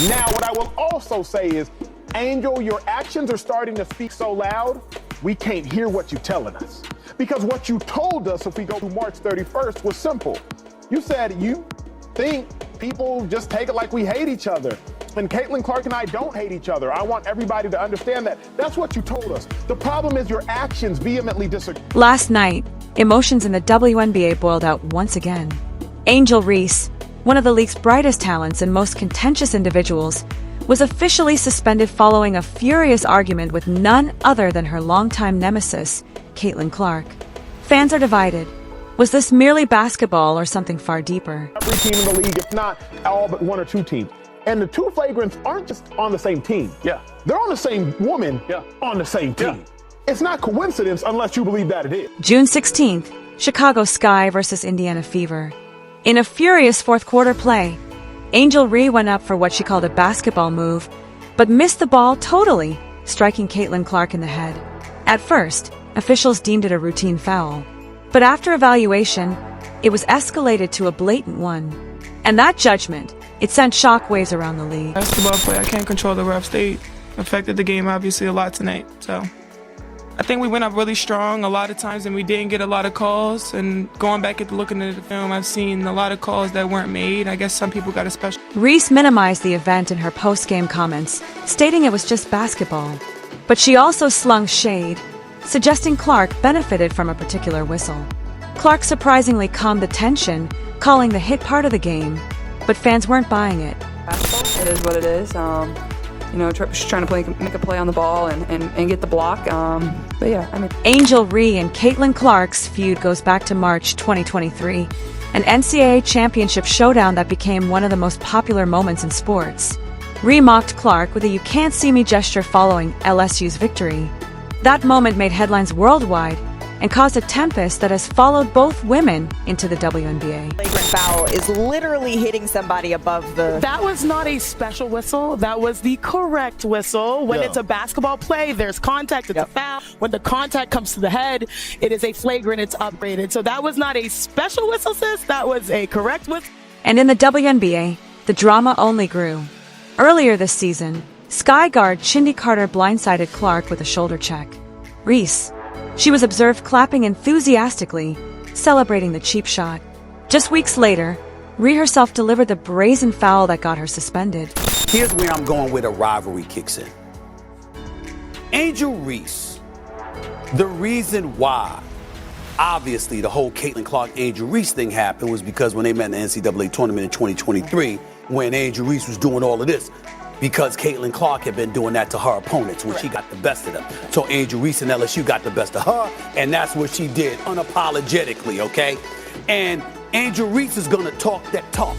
Now, what I will also say is, Angel, your actions are starting to speak so loud, we can't hear what you're telling us. Because what you told us, if we go to March 31st, was simple. You said you think people just take it like we hate each other. And Caitlin Clark and I don't hate each other. I want everybody to understand that. That's what you told us. The problem is your actions vehemently disagree. Last night, emotions in the WNBA boiled out once again. Angel Reese, one of the league's brightest talents and most contentious individuals, was officially suspended following a furious argument with none other than her longtime nemesis, Caitlin Clark. Fans are divided. Was this merely basketball or something far deeper? Every team in the league, if not all but one or two teams. And the two flagrants aren't just on the same team. Yeah. They're on the same woman on the same team. Yeah. It's not coincidence unless you believe that it is. June 16th, Chicago Sky versus Indiana Fever. In a furious fourth-quarter play, Angel Reese went up for what she called a basketball move, but missed the ball totally, striking Caitlin Clark in the head. At first, officials deemed it a routine foul, but after evaluation, it was escalated to a blatant one. And that judgment, it sent shockwaves around the league. Basketball play, I can't control the refs. They affected the game obviously a lot tonight, so I think we went up really strong a lot of times and we didn't get a lot of calls. And going back at looking at the film, I've seen a lot of calls that weren't made. I guess some people got a special. Reese minimized the event in her post-game comments, stating it was just basketball. But she also slung shade, suggesting Clark benefited from a particular whistle. Clark surprisingly calmed the tension, calling the hit part of the game, but fans weren't buying it. It is what it is. Just trying to make a play on the ball and get the block. But yeah, I mean. Angel Reese and Caitlin Clark's feud goes back to March 2023, an NCAA championship showdown that became one of the most popular moments in sports. Reese mocked Clark with a "you can't see me" gesture following LSU's victory. That moment made headlines worldwide and caused a tempest that has followed both women into the WNBA. Flagrant foul is literally hitting somebody above the... That was not a special whistle. That was the correct whistle. When it's a basketball play, there's contact, it's a foul. When the contact comes to the head, it is a flagrant, it's upgraded. So that was not a special whistle, sis. That was a correct whistle. And in the WNBA, the drama only grew. Earlier this season, Sky guard Chindy Carter blindsided Clark with a shoulder check. Reese. She was observed clapping enthusiastically, celebrating the cheap shot. Just weeks later, Reese herself delivered the brazen foul that got her suspended. Here's where I'm going where the rivalry kicks in. Angel Reese, the reason why, obviously, the whole Caitlin Clark Angel Reese thing happened was because when they met in the NCAA tournament in 2023, when Angel Reese was doing all of this, because Caitlin Clark had been doing that to her opponents when she got the best of them. So Angel Reese and LSU got the best of her, and that's what she did unapologetically, okay? And Angel Reese is gonna talk that talk.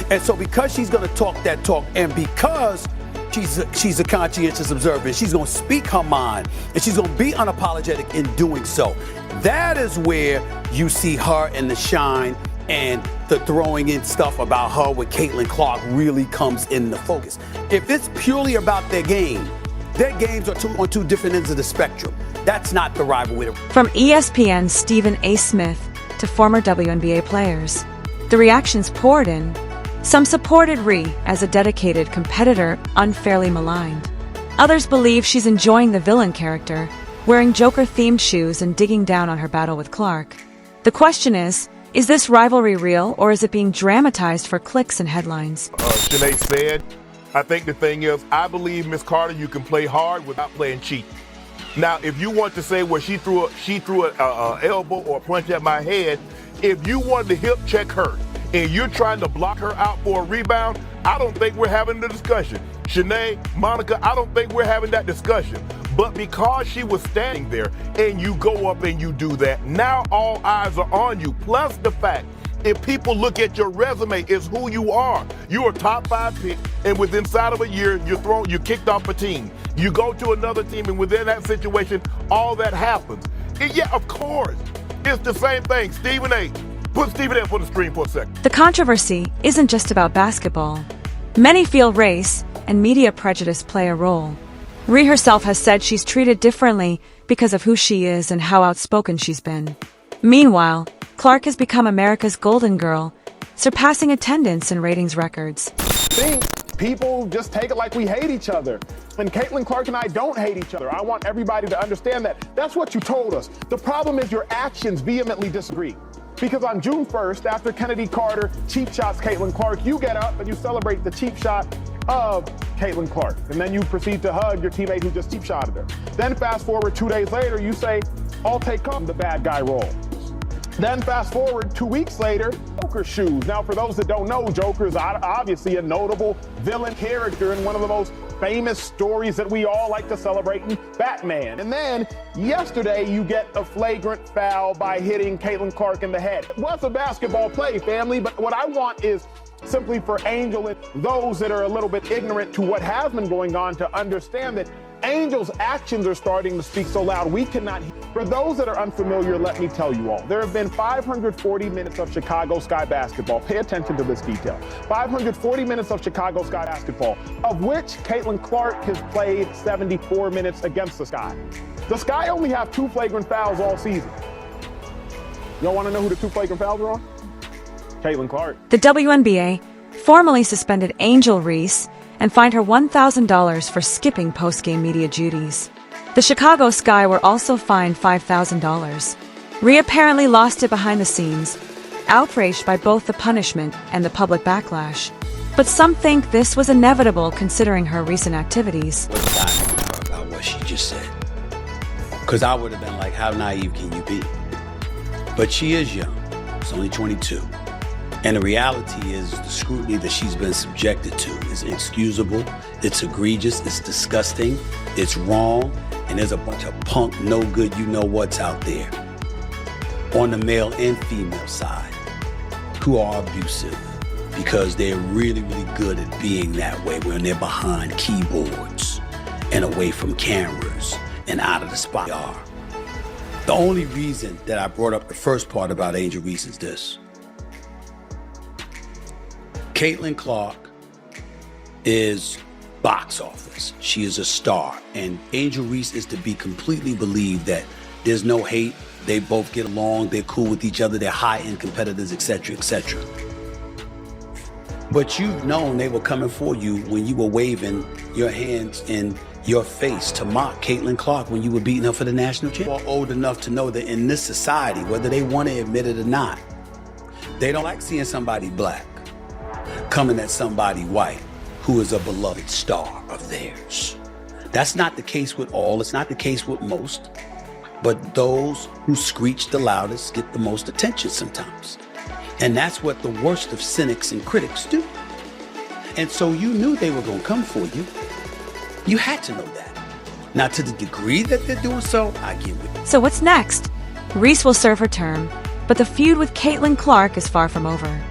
And so because she's gonna talk that talk, and because she's a conscientious observer, she's gonna speak her mind, and she's gonna be unapologetic in doing so. That is where you see her and the shine and the throwing in stuff about her with Caitlin Clark really comes in the focus. If it's purely about their games are on two different ends of the spectrum. That's not the rivalry. From ESPN's Stephen A. Smith to former WNBA players, the reactions poured in. Some supported Reese as a dedicated competitor unfairly maligned. Others believe she's enjoying the villain character, wearing Joker-themed shoes and digging down on her battle with Clark. The question is this rivalry real, or is it being dramatized for clicks and headlines? Shanae said, I think the thing is, I believe, Miss Carter, you can play hard without playing cheap. Now, if you want to say, well, she threw a elbow or a punch at my head, if you wanted to hip check her and you're trying to block her out for a rebound, I don't think we're having the discussion. Shanae, Monica, I don't think we're having that discussion. But because she was standing there and you go up and you do that, now all eyes are on you. Plus the fact, if people look at your resume, it's who you are. You're a top 5 pick, and within inside of a year, you're kicked off a team. You go to another team, and within that situation, all that happens. And yeah, of course, it's the same thing. Stephen A. Put Stephen A. on the screen for a second. The controversy isn't just about basketball. Many feel race and media prejudice play a role. Reese herself has said she's treated differently because of who she is and how outspoken she's been. Meanwhile, Clark has become America's golden girl, surpassing attendance and ratings records. I think people just take it like we hate each other. And Caitlin Clark and I don't hate each other. I want everybody to understand that. That's what you told us. The problem is your actions vehemently disagree. Because on June 1st, after Kennedy Carter cheap shots Caitlin Clark, you get up and you celebrate the cheap shot of Caitlin Clark. And then you proceed to hug your teammate who just cheap shotted her. Then fast forward 2 days later, you say, I'll take the bad guy role. Then fast forward 2 weeks later, Joker's shoes. Now, for those that don't know, Joker is obviously a notable villain character in one of the most famous stories that we all like to celebrate in Batman. And then yesterday, you get a flagrant foul by hitting Caitlin Clark in the head. It was a basketball play, family, but what I want is simply for Angel and those that are a little bit ignorant to what has been going on to understand that Angel's actions are starting to speak so loud we cannot hear. For those that are unfamiliar, let me tell you all, there have been 540 minutes of Chicago Sky basketball. Pay attention to this detail. 540 minutes of Chicago Sky basketball, of which Caitlin Clark has played 74 minutes against the Sky. The Sky only have 2 flagrant fouls all season. Y'all want to know who the 2 flagrant fouls are on? Caitlin Clark. The WNBA formally suspended Angel Reese and fined her $1,000 for skipping post-game media duties. The Chicago Sky were also fined $5,000. Rhea apparently lost it behind the scenes, outraged by both the punishment and the public backlash. But some think this was inevitable considering her recent activities. What's dying about what she just said? Because I would have been like, how naive can you be? But she is young. She's only 22. And the reality is the scrutiny that she's been subjected to is inexcusable, it's egregious, it's disgusting, it's wrong, and there's a bunch of punk, no good, you know what's out there on the male and female side who are abusive because they're really, really good at being that way when they're behind keyboards and away from cameras and out of the spot. The only reason that I brought up the first part about Angel Reese is this. Caitlin Clark is box office. She is a star. And Angel Reese is to be completely believed that there's no hate. They both get along. They're cool with each other. They're high-end competitors, etc., etc. But you've known they were coming for you when you were waving your hands in your face to mock Caitlin Clark when you were beating her for the national championship. You're old enough to know that in this society, whether they want to admit it or not, they don't like seeing somebody black coming at somebody white who is a beloved star of theirs. That's not the case with all. It's not the case with most. But those who screech the loudest get the most attention sometimes. And that's what the worst of cynics and critics do. And so you knew they were going to come for you. You had to know that. Now, to the degree that they're doing so, I give it. So what's next? Reese will serve her term, but the feud with Caitlin Clark is far from over.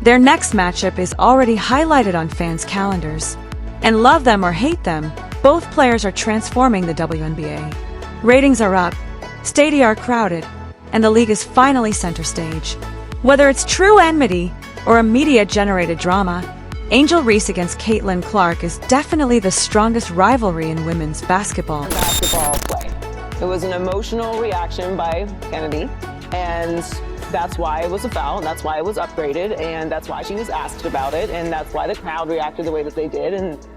Their next matchup is already highlighted on fans' calendars. And love them or hate them, both players are transforming the WNBA. Ratings are up, stadia are crowded, and the league is finally center stage. Whether it's true enmity or a media-generated drama, Angel Reese against Caitlin Clark is definitely the strongest rivalry in women's basketball. Basketball play. It was an emotional reaction by Kennedy, and that's why it was a foul, and that's why it was upgraded, and that's why she was asked about it, and that's why the crowd reacted the way that they did, and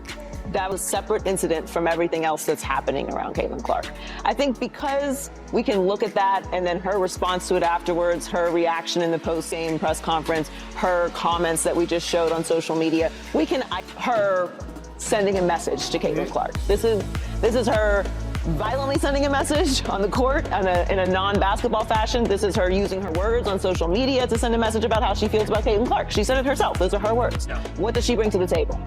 that was a separate incident from everything else that's happening around Caitlin Clark. I think because we can look at that and then her response to it afterwards, her reaction in the post-game press conference, her comments that we just showed on social media, we can her sending a message to Caitlin Clark. This is her violently sending a message on the court in a non-basketball fashion. This is her using her words on social media to send a message about how she feels about Caitlin Clark. She said it herself. Those are her words. Yeah. What does she bring to the table?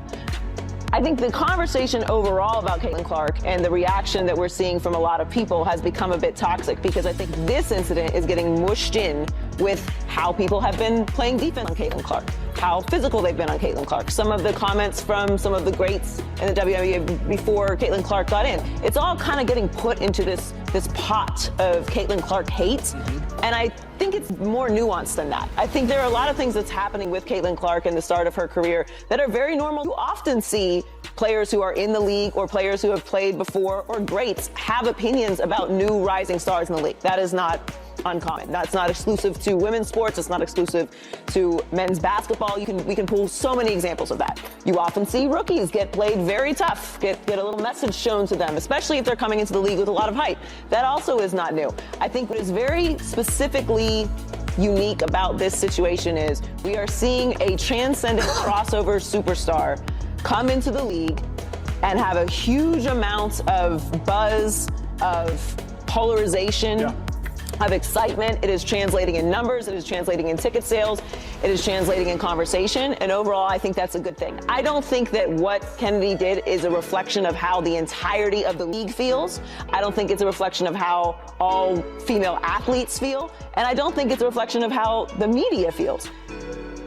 I think the conversation overall about Caitlin Clark and the reaction that we're seeing from a lot of people has become a bit toxic because I think this incident is getting mushed in with how people have been playing defense on Caitlin Clark, how physical they've been on Caitlin Clark. Some of the comments from some of the greats in the WNBA before Caitlin Clark got in. It's all kind of getting put into this pot of Caitlin Clark hate. And I think it's more nuanced than that. I think there are a lot of things that's happening with Caitlin Clark in the start of her career that are very normal. You often see players who are in the league or players who have played before or greats have opinions about new rising stars in the league. That is not uncommon. That's not exclusive to women's sports. It's not exclusive to men's basketball. We can pull so many examples of that. You often see rookies get played very tough, get a little message shown to them, especially if they're coming into the league with a lot of hype. That also is not new. I think what is very specifically unique about this situation is we are seeing a transcendent crossover superstar come into the league and have a huge amount of buzz, of polarization, of excitement. It is translating in numbers, it is translating in ticket sales, it is translating in conversation, and overall I think that's a good thing. I don't think that what Kennedy did is a reflection of how the entirety of the league feels. I don't think it's a reflection of how all female athletes feel, and I don't think it's a reflection of how the media feels.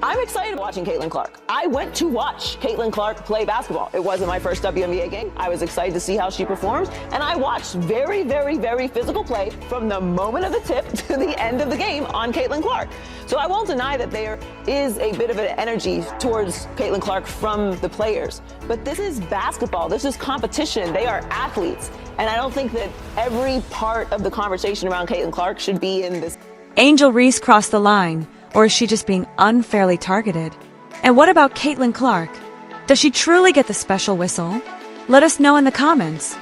I'm excited watching Caitlin Clark. I went to watch Caitlin Clark play basketball. It wasn't my first WNBA game. I was excited to see how she performs, and I watched very, very, very physical play from the moment of the tip to the end of the game on Caitlin Clark. So I won't deny that there is a bit of an energy towards Caitlin Clark from the players. But this is basketball. This is competition. They are athletes. And I don't think that every part of the conversation around Caitlin Clark should be in this. Angel Reese crossed the line, or is she just being unfairly targeted? And what about Caitlin Clark? Does she truly get the special whistle? Let us know in the comments.